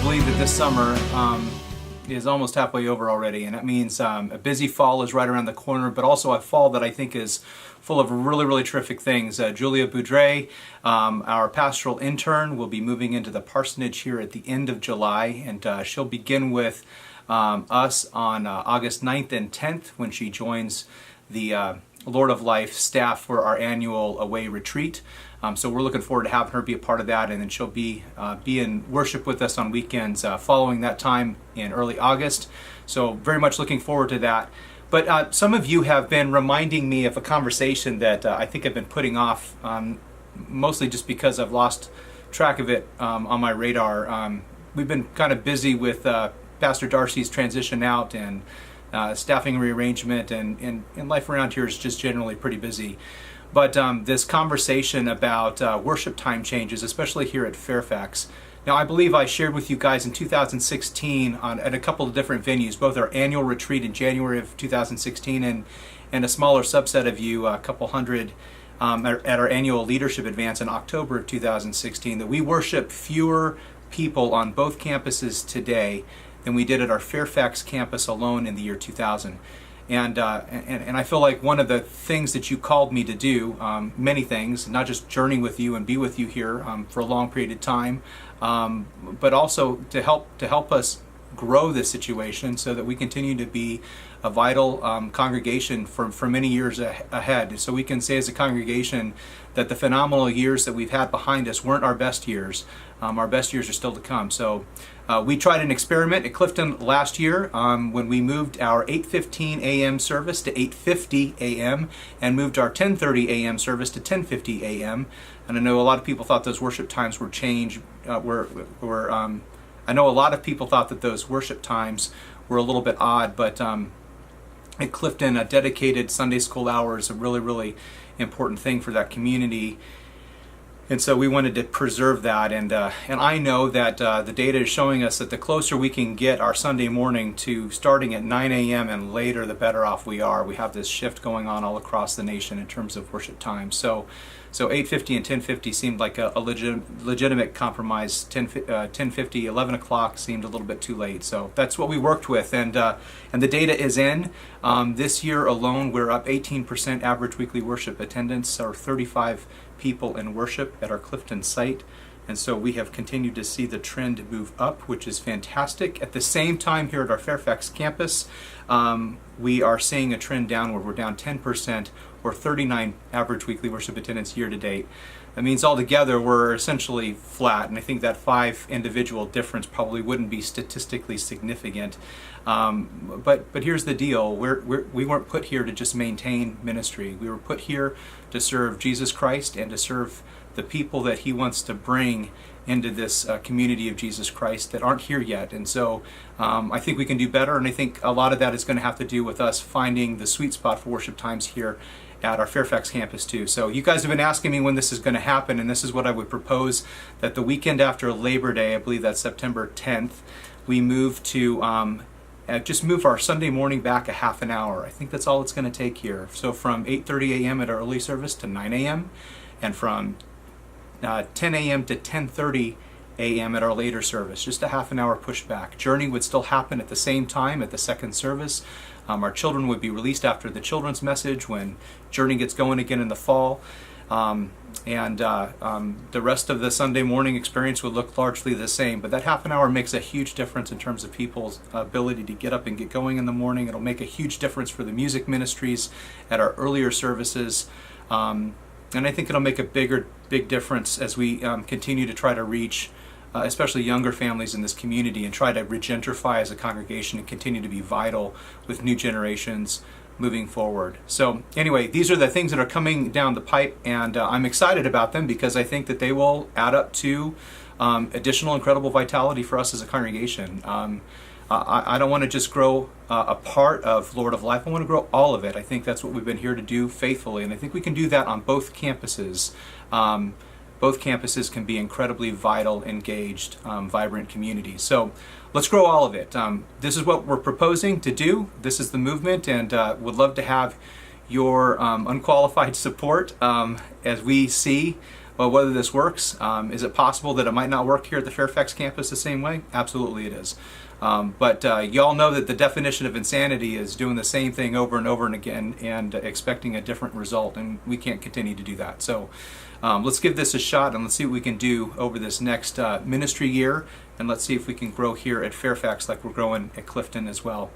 believe that this summer is almost halfway over already, and that means a busy fall is right around the corner, but also a fall that I think is full of really, really terrific things. Julia Boudre, our pastoral intern, will be moving into the parsonage here at the end of July, and she'll begin with us on August 9th and 10th when she joins the Lord of Life staff for our annual away retreat. So we're looking forward to having her be a part of that, and then she'll be in worship with us on weekends following that time in early August. So very much looking forward to that. But some of you have been reminding me of a conversation that I think I've been putting off, mostly just because I've lost track of it on my radar. We've been kind of busy with Pastor Darcy's transition out and staffing rearrangement, and life around here is just generally pretty busy. But this conversation about worship time changes, especially here at Fairfax. Now, I believe I shared with you guys in 2016 at a couple of different venues, both our annual retreat in January of 2016 and a smaller subset of you, a couple hundred, at our annual leadership advance in October of 2016, that we worship fewer people on both campuses today than we did at our Fairfax campus alone in the year 2000. And I feel like one of the things that you called me to do, many things, not just journey with you and be with you here for a long period of time, but also to help us grow this situation so that we continue to be a vital congregation for many years ahead. So we can say as a congregation that the phenomenal years that we've had behind us weren't our best years. Our best years are still to come. So we tried an experiment at Clifton last year when we moved our 8:15 a.m. service to 8:50 a.m. and moved our 10:30 a.m. service to 10:50 a.m. And I know a lot of people thought those worship times were changed. I know a lot of people thought that those worship times were a little bit odd, but at Clifton, a dedicated Sunday school hour is a really, really important thing for that community. And so we wanted to preserve that, and I know that the data is showing us that the closer we can get our Sunday morning to starting at 9 a.m. and later, the better off we are. We have this shift going on all across the nation in terms of worship time. So 8:50 and 10:50 seemed like a legitimate compromise. 10:50, 11 o'clock seemed a little bit too late. So that's what we worked with, and the data is in. This year alone, we're up 18% average weekly worship attendance, or 35 people in worship at our Clifton site. And so we have continued to see the trend move up, which is fantastic. At the same time, here at our Fairfax campus, we are seeing a trend downward. We're down 10%, or 39 average weekly worship attendance year to date. That means altogether we're essentially flat, and I think that 5 individual difference probably wouldn't be statistically significant. But here's the deal: we weren't put here to just maintain ministry. We were put here to serve Jesus Christ and to serve the people that He wants to bring into this community of Jesus Christ that aren't here yet. And so I think we can do better, and I think a lot of that is going to have to do with us finding the sweet spot for worship times here at our Fairfax campus too. So you guys have been asking me when this is going to happen, and this is what I would propose: that the weekend after Labor Day, I believe that's September 10th, we move to just move our Sunday morning back a half an hour. I think that's all it's going to take here. So from 8:30 a.m. at our early service to 9 a.m. and from 10 a.m. to 10:30 a.m. at our later service, just a half an hour pushback. Journey would still happen at the same time at the second service. Our children would be released after the children's message when Journey gets going again in the fall. The rest of the Sunday morning experience would look largely the same, but that half an hour makes a huge difference in terms of people's ability to get up and get going in the morning. It'll make a huge difference for the music ministries at our earlier services. And I think it'll make a big difference as we continue to try to reach especially younger families in this community and try to regentrify as a congregation and continue to be vital with new generations moving forward. So anyway, these are the things that are coming down the pipe, and I'm excited about them because I think that they will add up to additional incredible vitality for us as a congregation. I don't want to just grow a part of Lord of Life. I want to grow all of it. I think that's what we've been here to do faithfully, and I think we can do that on both campuses. Both campuses can be incredibly vital, engaged, vibrant communities. So let's grow all of it. This is what we're proposing to do. This is the movement, and would love to have your unqualified support as we see well, whether this works. Is it possible that it might not work here at the Fairfax campus the same way? Absolutely it is. But y'all know that the definition of insanity is doing the same thing over and over and again and expecting a different result, and we can't continue to do that. So let's give this a shot and let's see what we can do over this next ministry year, and let's see if we can grow here at Fairfax like we're growing at Clifton as well.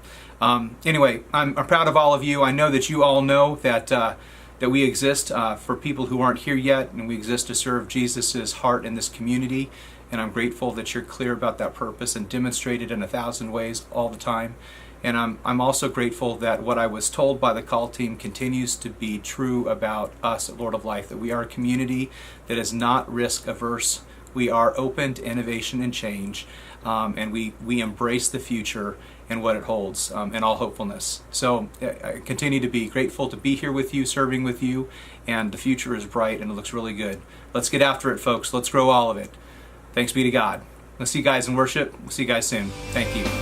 Anyway, I'm proud of all of you. I know that you all know that that we exist for people who aren't here yet, and we exist to serve Jesus's heart in this community. And I'm grateful that you're clear about that purpose and demonstrate it in 1,000 ways all the time. And I'm also grateful that what I was told by the call team continues to be true about us at Lord of Life, that we are a community that is not risk averse. We are open to innovation and change, and we embrace the future and what it holds in all hopefulness. So I continue to be grateful to be here with you, serving with you, and the future is bright and it looks really good. Let's get after it, folks. Let's grow all of it. Thanks be to God. Let's see you guys in worship. We'll see you guys soon. Thank you.